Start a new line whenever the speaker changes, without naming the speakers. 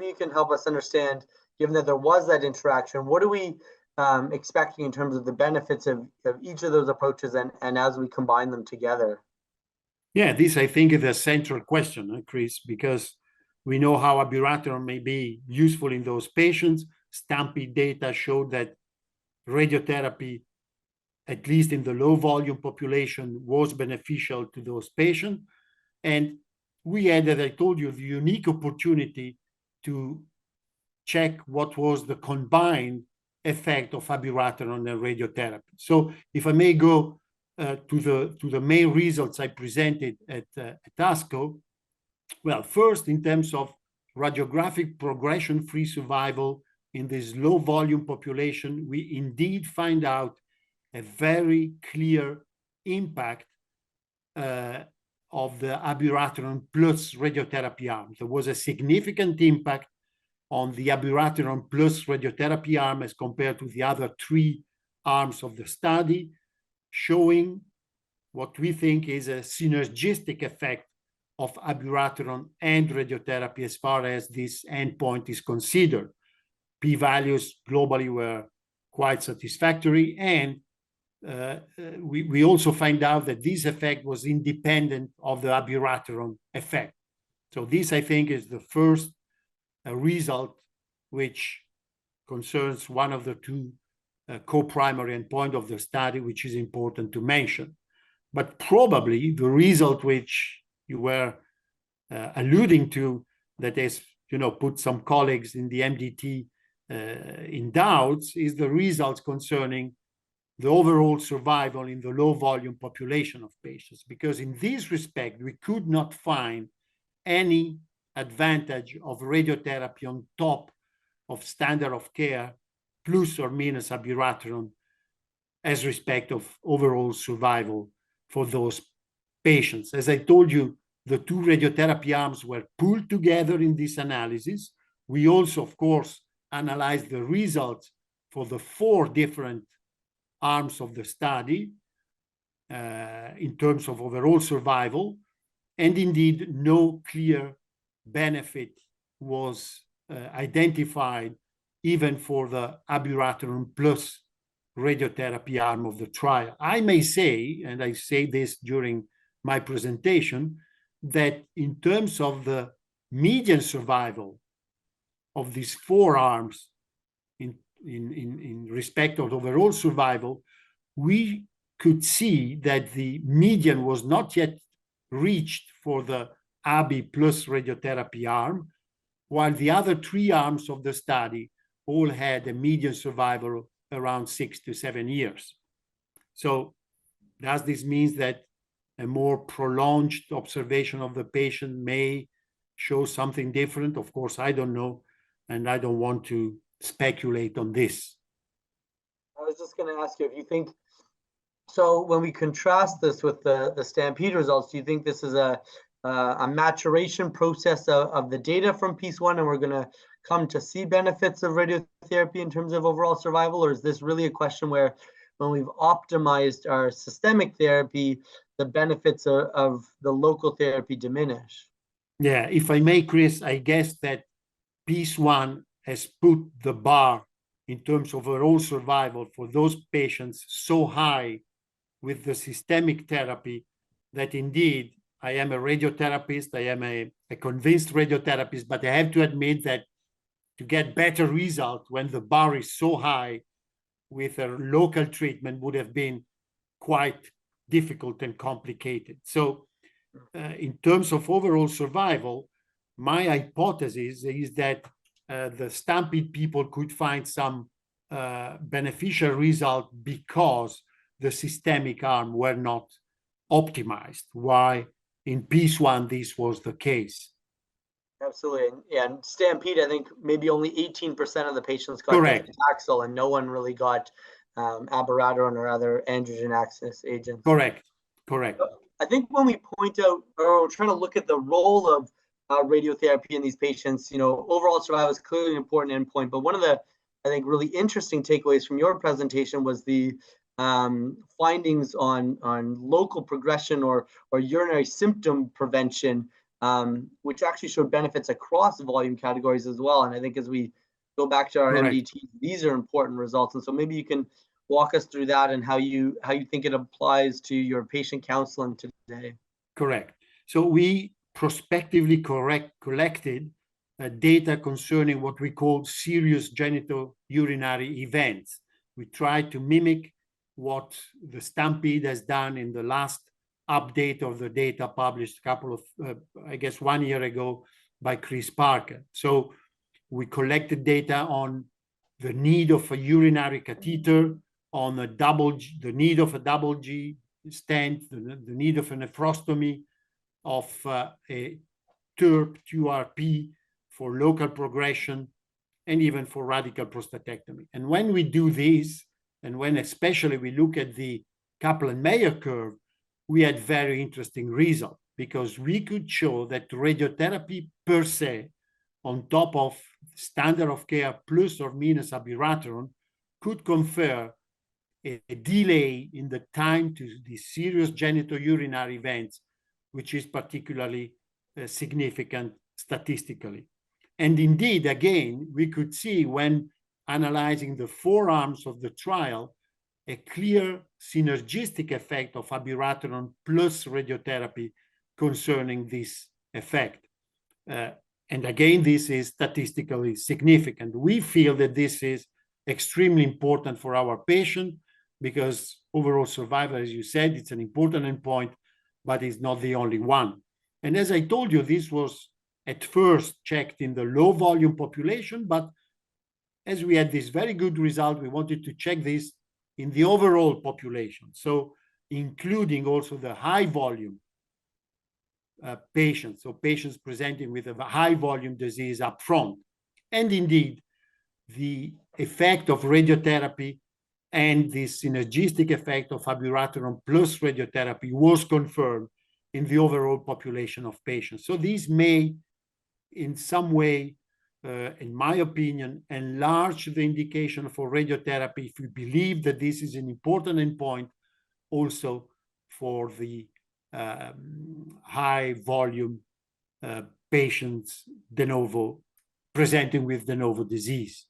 maybe you can help us understand, given that there was that interaction, what are we expecting in terms of the benefits of each of those approaches and as we combine them together?
Yeah, this I think is a central question, Chris, because we know how abiraterone may be useful in those patients. STAMPEDE data showed that radiotherapy, at least in the low volume population, was beneficial to those patients. And we had, as I told you, the unique opportunity to check what was the combined effect of abiraterone and radiotherapy. So if I may go to the main results I presented at ASCO. Well, first, in terms of radiographic progression-free survival in this low volume population, we indeed find out a very clear impact of the abiraterone plus radiotherapy arm. There was a significant impact on the abiraterone plus radiotherapy arm as compared to the other three arms of the study, showing what we think is a synergistic effect of abiraterone and radiotherapy as far as this endpoint is considered. P-values globally were quite satisfactory, and we also find out that this effect was independent of the abiraterone effect. So this, I think, is the first result which concerns one of the two co-primary endpoints of the study, which is important to mention. But probably the result which you were alluding to, that has, put some colleagues in the MDT in doubts, is the results concerning the overall survival in the low volume population of patients. Because in this respect, we could not find any advantage of radiotherapy on top of standard of care, plus or minus abiraterone, as respect of overall survival for those patients. As I told you, the two radiotherapy arms were pooled together in this analysis. We also, of course, analyzed the results for the 4 different arms of the study in terms of overall survival. And indeed, no clear benefit was identified even for the abiraterone plus radiotherapy arm of the trial. I may say, and I say this during my presentation, that in terms of the median survival of these 4 arms in respect of overall survival, we could see that the median was not yet reached for the Abi plus radiotherapy arm, while the other 3 arms of the study all had a median survival around 6 to 7 years. So does this mean that a more prolonged observation of the patient may show something different? Of course, I don't know, and I don't want to speculate on this.
I was just going to ask you if you think, so when we contrast this with the STAMPEDE results, do you think this is a maturation process of the data from piece 1, and we're going to come to see benefits of radiotherapy in terms of overall survival? Or is this really a question where when we've optimized our systemic therapy, the benefits of the local therapy diminish?
Yeah, if I may, Chris, I guess that piece 1 has put the bar in terms of overall survival for those patients so high with the systemic therapy that indeed I am a radiotherapist, I am a convinced radiotherapist, but I have to admit that to get better results when the bar is so high with a local treatment would have been quite difficult and complicated. So in terms of overall survival, my hypothesis is that the STAMPEDE people could find some beneficial result because the systemic arm were not optimized. Why in piece 1 this was the case?
Absolutely. And STAMPEDE, I think maybe only 18% of the patients got Taxol, and no one really got abiraterone or other androgen axis agents.
Correct.
I think when we point out, or we're trying to look at the role of radiotherapy in these patients, overall survival is clearly an important endpoint. But one of the, I think, really interesting takeaways from your presentation was the findings on local progression or urinary symptom prevention which actually showed benefits across volume categories as well. And I think as we go back to our
Correct.
MDTs, these are important results. And so maybe you can walk us through that and how you think it applies to your patient counseling today.
Correct. So we prospectively collected data concerning what we call serious genitourinary events. We tried to mimic what the Stampede has done in the last update of the data published I guess 1 year ago by Chris Parker. So we collected data on the need of a urinary catheter, on the need of a double G stent, the need of a nephrostomy, of a TURP, TURP for local progression, and even for radical prostatectomy. And when we do this, and when especially we look at the Kaplan-Meier curve, we had very interesting results, because we could show that radiotherapy per se, on top of standard of care plus or minus abiraterone, could confer a delay in the time to the serious genitourinary events, which is particularly significant statistically. And indeed, again, we could see when analyzing the 4 arms of the trial, a clear synergistic effect of abiraterone plus radiotherapy concerning this effect. And again, this is statistically significant. We feel that this is extremely important for our patient, because overall survival, as you said, it's an important endpoint, but it's not the only one. And as I told you, this was at first checked in the low volume population, but as we had this very good result, we wanted to check this in the overall population. So including also the high volume patients, so patients presenting with a high volume disease up front. And indeed, the effect of radiotherapy and the synergistic effect of abiraterone plus radiotherapy was confirmed in the overall population of patients. So these may, in some way, in my opinion, enlarge the indication for radiotherapy if we believe that this is an important endpoint also for the high volume patients de novo presenting with de novo disease.